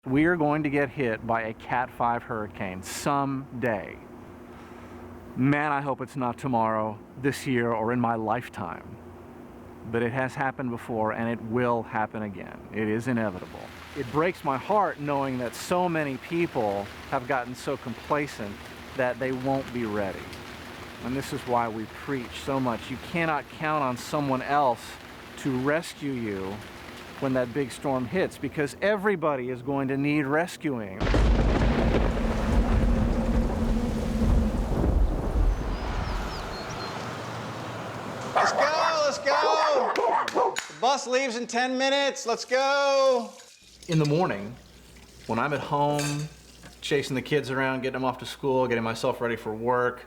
We are going to get hit by a Cat 5 hurricane someday. Man, I hope it's not tomorrow, this year, or in my lifetime. But it has happened before, and it will happen again. It is inevitable. It breaks my heart knowing that so many people have gotten so complacent that they won't be ready. And this is why we preach so much. You cannot count on someone else to rescue you when that big storm hits, because everybody is going to need rescuing. Let's go, let's go. The bus leaves in 10 minutes, let's go. In the morning, when I'm at home, chasing the kids around, getting them off to school, getting myself ready for work,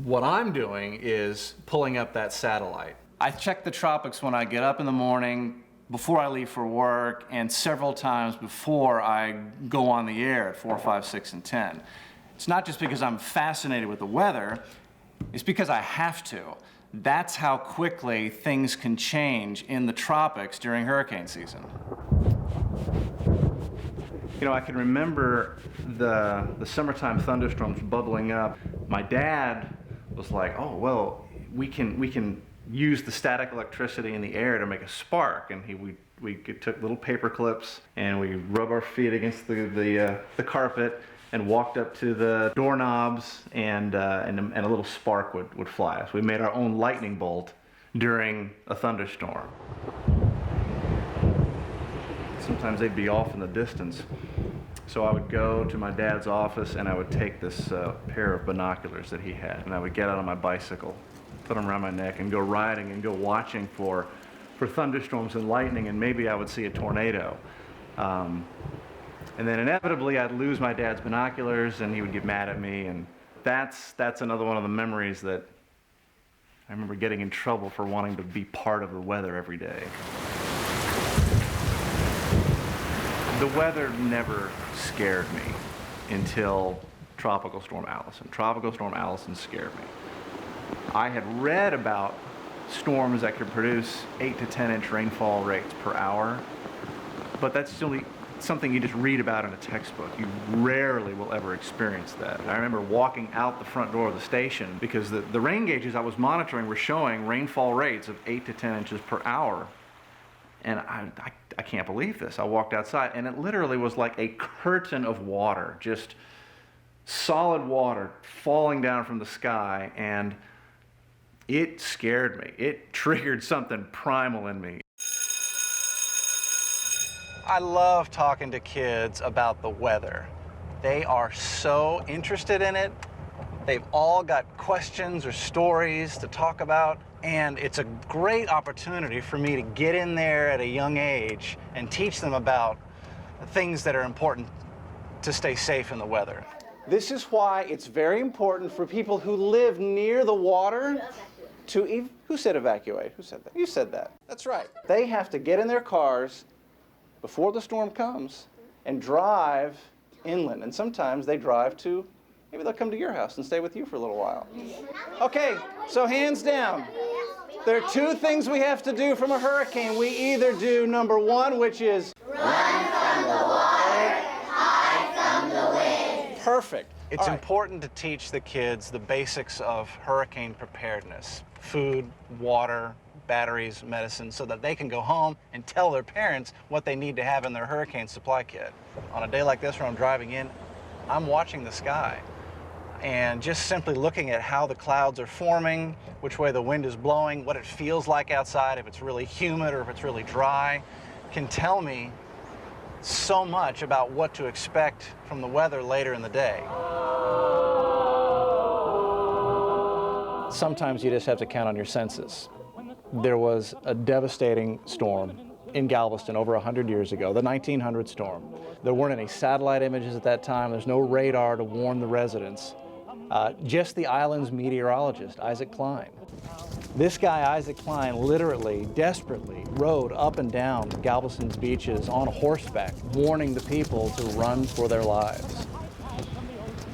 what I'm doing is pulling up that satellite. I check the tropics when I get up in the morning, before I leave for work, and several times before I go on the air at 4, 5, 6, and 10. It's not just because I'm fascinated with the weather, it's because I have to. That's how quickly things can change in the tropics during hurricane season. You know, I can remember the summertime thunderstorms bubbling up. My dad was like, oh, well, we can use the static electricity in the air to make a spark. And we took little paper clips and we rub our feet against the carpet and walked up to the doorknobs, and a little spark would fly. So we made our own lightning bolt during a thunderstorm. Sometimes they'd be off in the distance. So I would go to my dad's office and I would take this pair of binoculars that he had, and I would get out on my bicycle, put them around my neck, and go riding and go watching for thunderstorms and lightning, and maybe I would see a tornado. And then inevitably I'd lose my dad's binoculars and he would get mad at me, and that's another one of the memories that I remember getting in trouble for wanting to be part of the weather every day. The weather never scared me until Tropical Storm Allison. Tropical Storm Allison scared me. I had read about storms that could produce 8 to 10 inch rainfall rates per hour, but that's still something you just read about in a textbook. You rarely will ever experience that. I remember walking out the front door of the station because the rain gauges I was monitoring were showing rainfall rates of 8 to 10 inches per hour. And I can't believe this. I walked outside and it literally was like a curtain of water, just solid water falling down from the sky, and it scared me. It triggered something primal in me. I love talking to kids about the weather. They are so interested in it. They've all got questions or stories to talk about, and it's a great opportunity for me to get in there at a young age and teach them about things that are important to stay safe in the weather. This is why it's very important for people who live near the water to who said evacuate? Who said that? You said that. That's right. They have to get in their cars before the storm comes and drive inland. And sometimes they drive to, maybe they'll come to your house and stay with you for a little while. Okay, so hands down. There are two things we have to do from a hurricane. We either do number one, which is run from the water, hide from the wind. Perfect. It's important to teach the kids the basics of hurricane preparedness: food, water, batteries, medicine, so that they can go home and tell their parents what they need to have in their hurricane supply kit. On a day like this where I'm driving in, I'm watching the sky and just simply looking at how the clouds are forming, which way the wind is blowing, what it feels like outside, if it's really humid or if it's really dry, can tell me so much about what to expect from the weather later in the day. Sometimes you just have to count on your senses. There was a devastating storm in Galveston over 100 years ago, the 1900 storm. There weren't any satellite images at that time. There's no radar to warn the residents. Just the island's meteorologist, Isaac Klein. This guy, Isaac Klein, literally, desperately rode up and down Galveston's beaches on horseback, warning the people to run for their lives.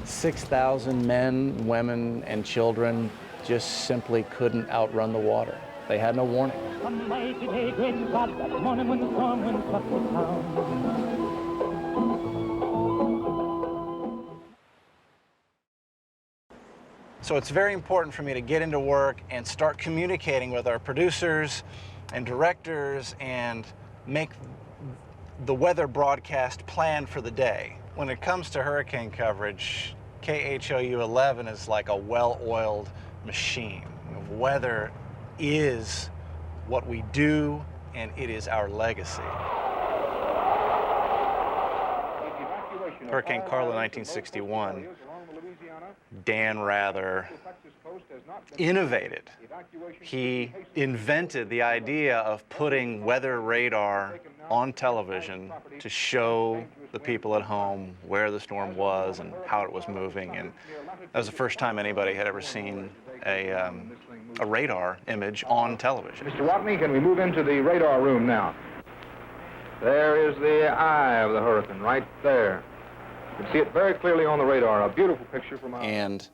6,000 men, women, and children just simply couldn't outrun the water. They had no warning. One mighty day, great God, that morning when the storm wind swept the town. So it's very important for me to get into work and start communicating with our producers and directors and make the weather broadcast plan for the day. When it comes to hurricane coverage, KHOU11 is like a well-oiled machine. Weather is what we do, and it is our legacy. Hurricane Carla 1961, Dan Rather innovated. He invented the idea of putting weather radar on television to show the people at home where the storm was and how it was moving. And that was the first time anybody had ever seen a radar image on television. Mr. Watney, can we move into the radar room now? There is the eye of the hurricane right there. You can see it very clearly on the radar, a beautiful picture from our... And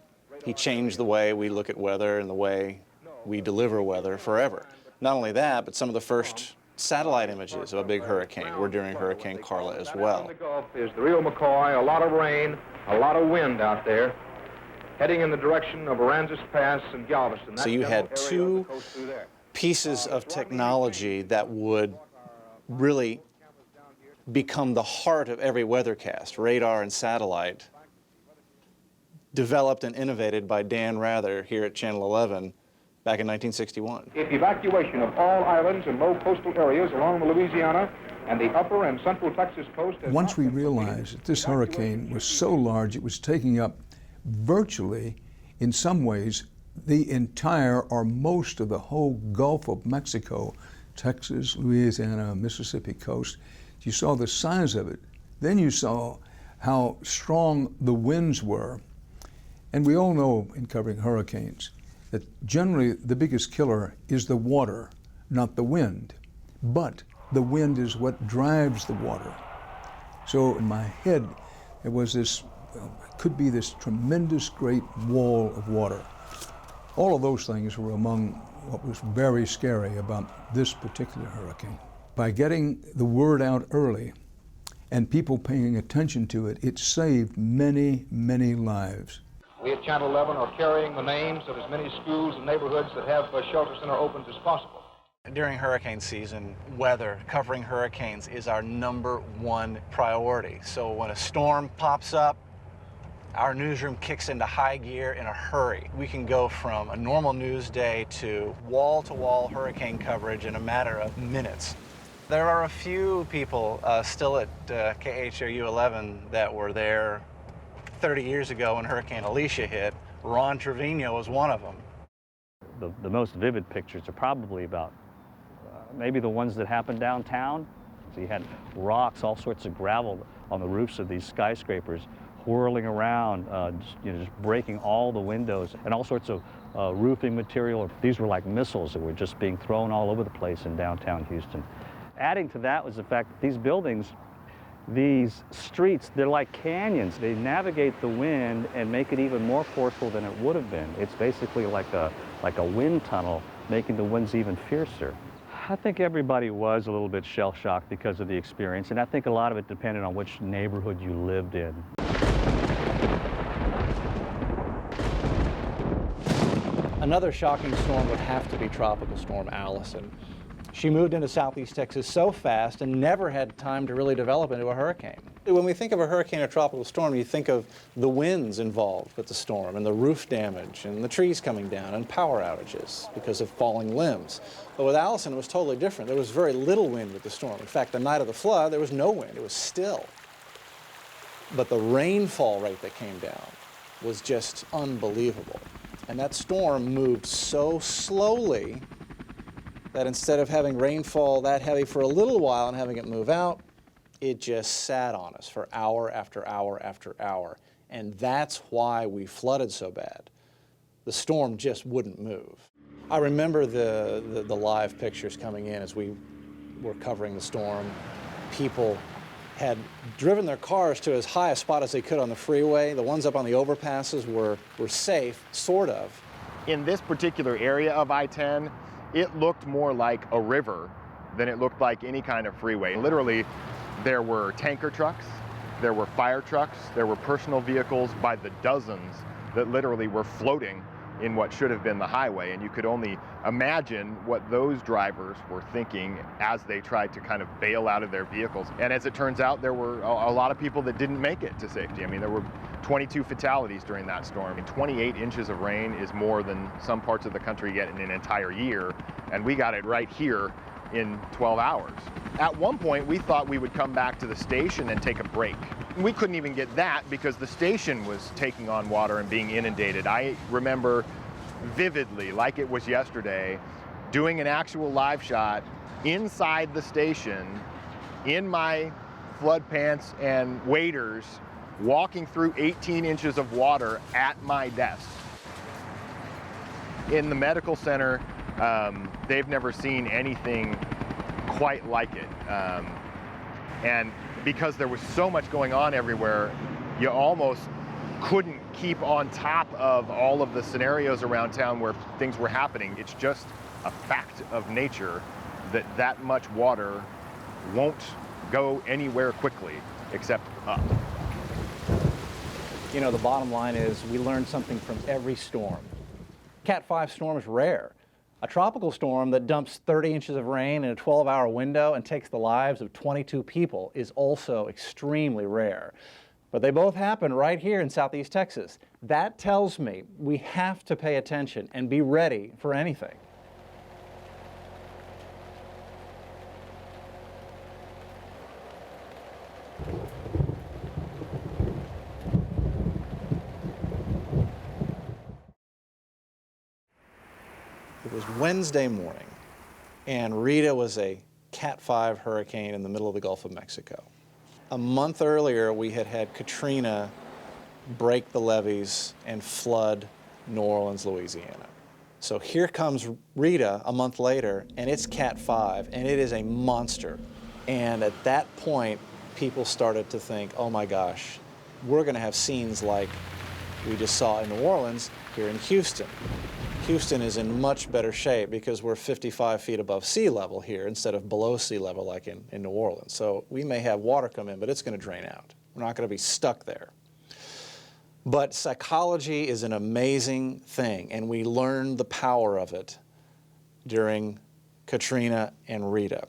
he changed the way we look at weather and the way we deliver weather forever. Not only that, but some of the first satellite images of a big hurricane were during Hurricane Carla as well. The Gulf is the Rio McCoy, a lot of rain, a lot of wind out there, heading in the direction of Aransas Pass and Galveston. So you had two pieces of technology that would really become the heart of every weathercast, radar and satellite, developed and innovated by Dan Rather here at Channel 11 back in 1961. Evacuation of all islands and low coastal areas along the Louisiana and the upper and central Texas coast. Once we realized that this hurricane was so large, it was taking up virtually, in some ways, the entire or most of the whole Gulf of Mexico, Texas, Louisiana, Mississippi coast. You saw the size of it. Then you saw how strong the winds were. And we all know in covering hurricanes that generally the biggest killer is the water, not the wind. But the wind is what drives the water. So in my head, there was this, could be this tremendous great wall of water. All of those things were among what was very scary about this particular hurricane. By getting the word out early and people paying attention to it, it saved many, many lives. We at Channel 11 are carrying the names of as many schools and neighborhoods that have shelter center opens as possible. During hurricane season, weather, covering hurricanes is our #1 priority. So when a storm pops up, our newsroom kicks into high gear in a hurry. We can go from a normal news day to wall-to-wall hurricane coverage in a matter of minutes. There are a few people still at KHOU11 that were there 30 years ago when Hurricane Alicia hit. Ron Trevino was one of them. The most vivid pictures are probably about maybe the ones that happened downtown. So you had rocks, all sorts of gravel on the roofs of these skyscrapers whirling around, just breaking all the windows and all sorts of roofing material. These were like missiles that were just being thrown all over the place in downtown Houston. Adding to that was the fact that these buildings, these streets, they're like canyons. They navigate the wind and make it even more forceful than it would have been. It's basically like a wind tunnel, making the winds even fiercer. I think everybody was a little bit shell-shocked because of the experience, and I think a lot of it depended on which neighborhood you lived in. Another shocking storm would have to be Tropical Storm Allison. She moved into southeast Texas so fast and never had time to really develop into a hurricane. When we think of a hurricane or tropical storm, you think of the winds involved with the storm and the roof damage and the trees coming down and power outages because of falling limbs. But with Allison, it was totally different. There was very little wind with the storm. In fact, the night of the flood, there was no wind. It was still. But the rainfall rate that came down was just unbelievable. And that storm moved so slowly that instead of having rainfall that heavy for a little while and having it move out, it just sat on us for hour after hour after hour. And that's why we flooded so bad. The storm just wouldn't move. I remember the live pictures coming in as we were covering the storm. People had driven their cars to as high a spot as they could on the freeway. The ones up on the overpasses were safe, sort of. In this particular area of I-10, it looked more like a river than it looked like any kind of freeway. Literally, there were tanker trucks, There were fire trucks, there were personal vehicles by the dozens that literally were floating in what should have been the highway, and you could only imagine what those drivers were thinking as they tried to kind of bail out of their vehicles. And as it turns out, there were a lot of people that didn't make it to safety. I mean, there were 22 fatalities during that storm. 28 inches of rain is more than some parts of the country get in an entire year, and we got it right here in 12 hours. At one point, we thought we would come back to the station and take a break. We couldn't even get that because the station was taking on water and being inundated. I remember vividly, like it was yesterday, doing an actual live shot inside the station in my flood pants and waders, walking through 18 inches of water at my desk. In the medical center, they've never seen anything quite like it. And because there was so much going on everywhere, you almost couldn't keep on top of all of the scenarios around town where things were happening. It's just a fact of nature that that much water won't go anywhere quickly except up. You know, the bottom line is we learn something from every storm. Cat 5 storm is rare. A tropical storm that dumps 30 inches of rain in a 12-hour window and takes the lives of 22 people is also extremely rare. But they both happen right here in Southeast Texas. That tells me we have to pay attention and be ready for anything. It was Wednesday morning, and Rita was a Cat 5 hurricane in the middle of the Gulf of Mexico. A month earlier, we had had Katrina break the levees and flood New Orleans, Louisiana. So here comes Rita a month later, and it's Cat 5, and it is a monster. And at that point, people started to think, oh my gosh, we're going to have scenes like we just saw in New Orleans here in Houston. Houston is in much better shape because we're 55 feet above sea level here instead of below sea level like in New Orleans. So we may have water come in, but it's going to drain out. We're not going to be stuck there. But psychology is an amazing thing, and we learned the power of it during Katrina and Rita.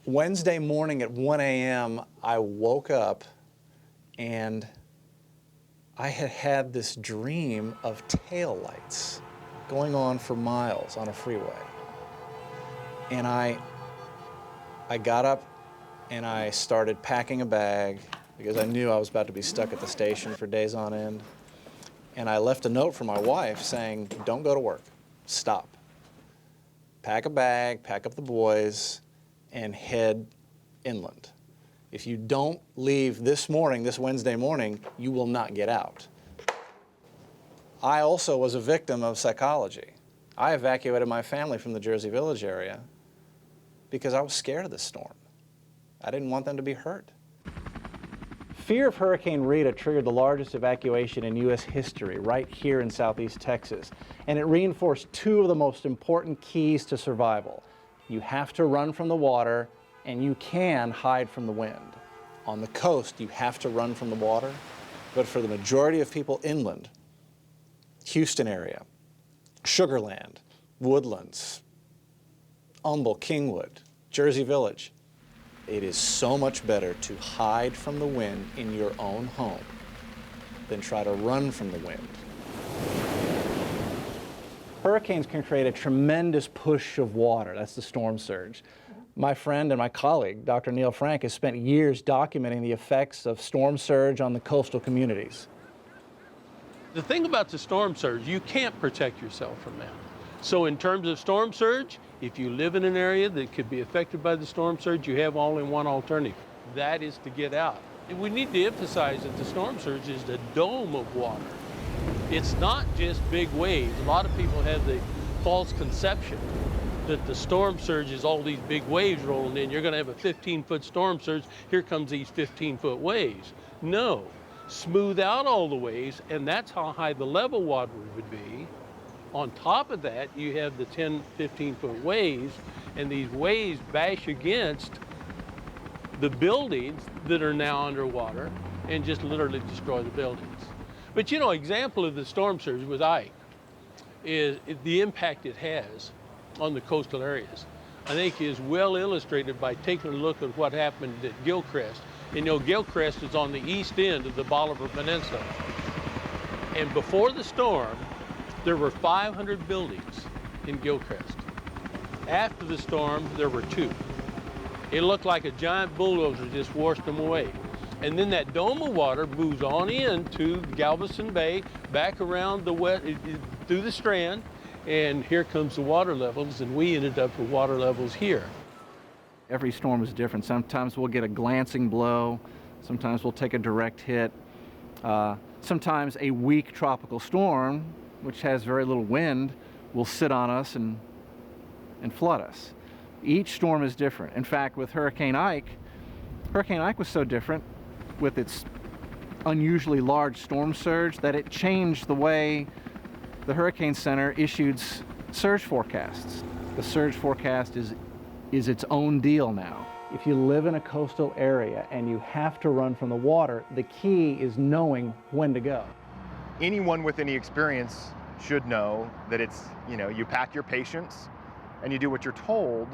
Wednesday morning at 1 a.m., I woke up and I had had this dream of taillights going on for miles on a freeway. And I got up and I started packing a bag because I knew I was about to be stuck at the station for days on end. And I left a note for my wife saying, don't go to work, stop. Pack a bag, pack up the boys, and head inland. If you don't leave this morning, this Wednesday morning, you will not get out. I also was a victim of psychology. I evacuated my family from the Jersey Village area because I was scared of this storm. I didn't want them to be hurt. Fear of Hurricane Rita triggered the largest evacuation in U.S. history right here in Southeast Texas, and it reinforced two of the most important keys to survival. You have to run from the water, and you can hide from the wind. On the coast, you have to run from the water, but for the majority of people inland, Houston area, Sugar Land, Woodlands, Humble, Kingwood, Jersey Village, it is so much better to hide from the wind in your own home than try to run from the wind. Hurricanes can create a tremendous push of water. That's the storm surge. My friend and my colleague, Dr. Neil Frank, has spent years documenting the effects of storm surge on the coastal communities. The thing about the storm surge, you can't protect yourself from that. So in terms of storm surge, if you live in an area that could be affected by the storm surge, you have only one alternative. That is to get out. And we need to emphasize that the storm surge is the dome of water. It's not just big waves. A lot of people have the false conception that the storm surge is all these big waves rolling in. You're going to have a 15-foot storm surge. Here comes these 15-foot waves. No. Smooth out all the waves, and that's how high the level water would be. On top of that, you have the 10, 15-foot waves, and these waves bash against the buildings that are now underwater and just literally destroy the buildings. But you know, example of the storm surge with Ike is the impact it has on the coastal areas. I think is well illustrated by taking a look at what happened at Gilcrest. And you know, Gilcrest is on the east end of the Bolivar Peninsula. And before the storm, there were 500 buildings in Gilcrest. After the storm, there were 2. It looked like a giant bulldozer just washed them away. And then that dome of water moves on into Galveston Bay, back around the through the Strand, and here comes the water levels, and we ended up with water levels here. Every storm is different. Sometimes we'll get a glancing blow, sometimes we'll take a direct hit. Sometimes a weak tropical storm, which has very little wind, will sit on us and flood us. Each storm is different. In fact, with Hurricane Ike was so different with its unusually large storm surge that it changed the way the Hurricane Center issued surge forecasts. The surge forecast is its own deal now. If you live in a coastal area and you have to run from the water, the key is knowing when to go. Anyone with any experience should know that it's, you know, you pack your patience and you do what you're told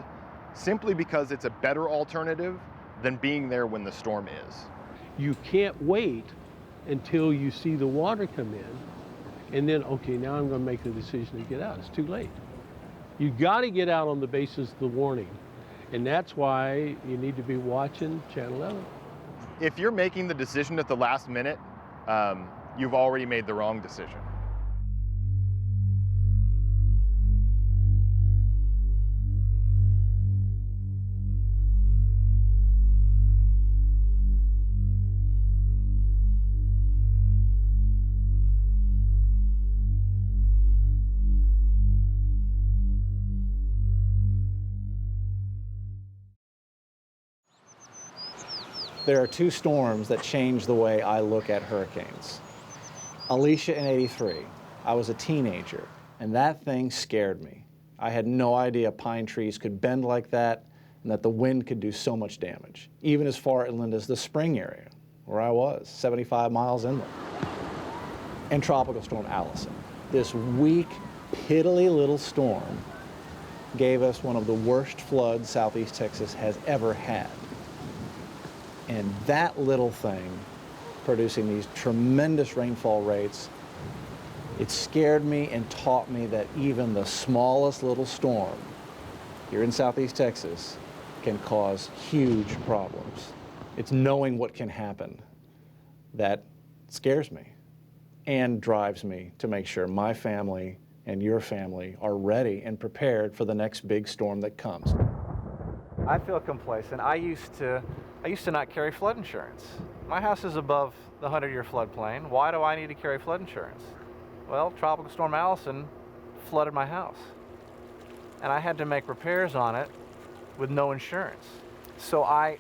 simply because it's a better alternative than being there when the storm is. You can't wait until you see the water come in and then, okay, now I'm going to make the decision to get out. It's too late. You got to get out on the basis of the warning. And that's why you need to be watching Channel 11. If you're making the decision at the last minute, you've already made the wrong decision. There are 2 storms that change the way I look at hurricanes. Alicia in '83. I was a teenager, and that thing scared me. I had no idea pine trees could bend like that and that the wind could do so much damage, even as far inland as the Spring area, where I was, 75 miles inland. And Tropical Storm Allison. This weak, piddly little storm gave us one of the worst floods Southeast Texas has ever had. And that little thing, producing these tremendous rainfall rates, it scared me and taught me that even the smallest little storm here in Southeast Texas can cause huge problems. It's knowing what can happen that scares me and drives me to make sure my family and your family are ready and prepared for the next big storm that comes. I feel complacent. I used to not carry flood insurance. My house is above the 100-year floodplain. Why do I need to carry flood insurance? Well, Tropical Storm Allison flooded my house, and I had to make repairs on it with no insurance. So I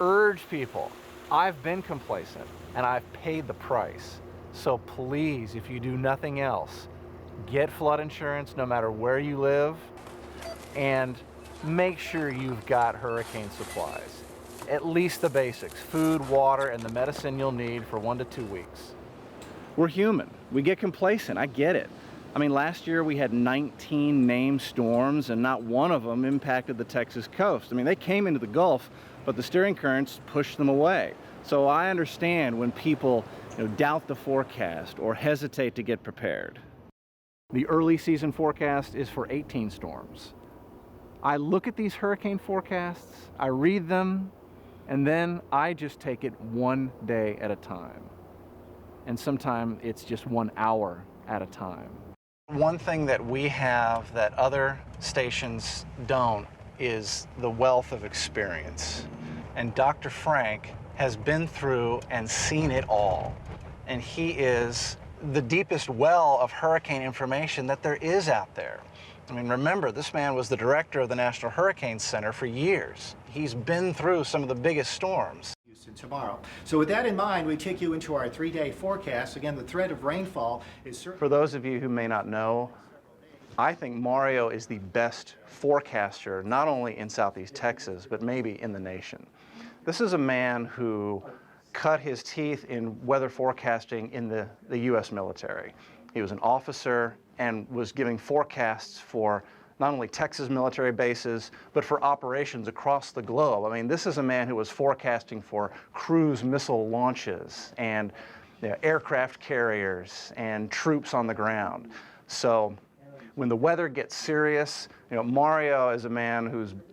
urge people, I've been complacent, and I've paid the price. So please, if you do nothing else, get flood insurance no matter where you live, and make sure you've got hurricane supplies. At least the basics, food, water, and the medicine you'll need for 1 to 2 weeks. We're human. We get complacent. I get it. I mean, last year we had 19 named storms, and not one of them impacted the Texas coast. I mean, they came into the Gulf, but the steering currents pushed them away. So I understand when people, doubt the forecast or hesitate to get prepared. The early season forecast is for 18 storms. I look at these hurricane forecasts, I read them, and then I just take it one day at a time. And sometimes it's just 1 hour at a time. One thing that we have that other stations don't is the wealth of experience. And Dr. Frank has been through and seen it all. And he is the deepest well of hurricane information that there is out there. I mean, remember, this man was the director of the National Hurricane Center for years. He's been through some of the biggest storms. Tomorrow. So with that in mind, we take you into our 3-day forecast. Again, the threat of rainfall is certainly... For those of you who may not know, I think Mario is the best forecaster, not only in Southeast Texas, but maybe in the nation. This is a man who cut his teeth in weather forecasting in the U.S. military. He was an officer and was giving forecasts for not only Texas military bases, but for operations across the globe. I mean, this is a man who was forecasting for cruise missile launches and aircraft carriers and troops on the ground. So when the weather gets serious, Mario is a man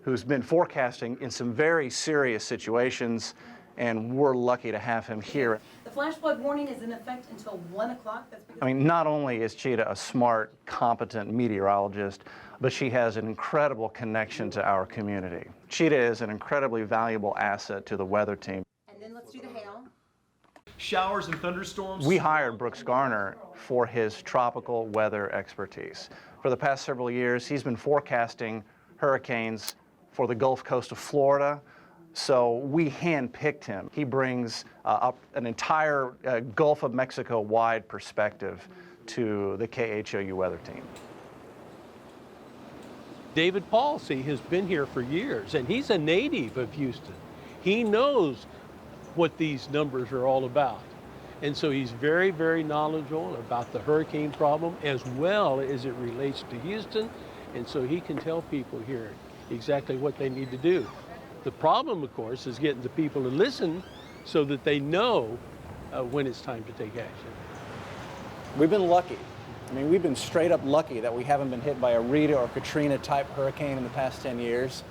who's been forecasting in some very serious situations, and we're lucky to have him here. The flash flood warning is in effect until 1 o'clock. I mean, not only is Cheetah a smart, competent meteorologist, but she has an incredible connection to our community. Cheetah is an incredibly valuable asset to the weather team. And then let's do the hail. Showers and thunderstorms. We hired Brooks Garner for his tropical weather expertise. For the past several years, he's been forecasting hurricanes for the Gulf Coast of Florida. So we handpicked him. He brings up an entire Gulf of Mexico-wide perspective to the KHOU weather team. David Palsy has been here for years, and he's a native of Houston. He knows what these numbers are all about. And so he's very, very knowledgeable about the hurricane problem as well as it relates to Houston. And so he can tell people here exactly what they need to do. The problem, of course, is getting the people to listen so that they know when it's time to take action. We've been lucky. I mean, we've been straight up lucky that we haven't been hit by a Rita or Katrina type hurricane in the past 10 years.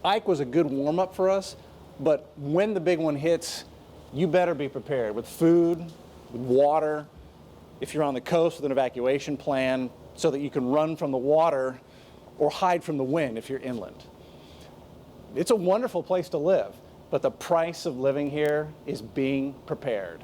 Ike was a good warm up for us, but when the big one hits, you better be prepared with food, with water, if you're on the coast with an evacuation plan so that you can run from the water or hide from the wind if you're inland. It's a wonderful place to live, but the price of living here is being prepared.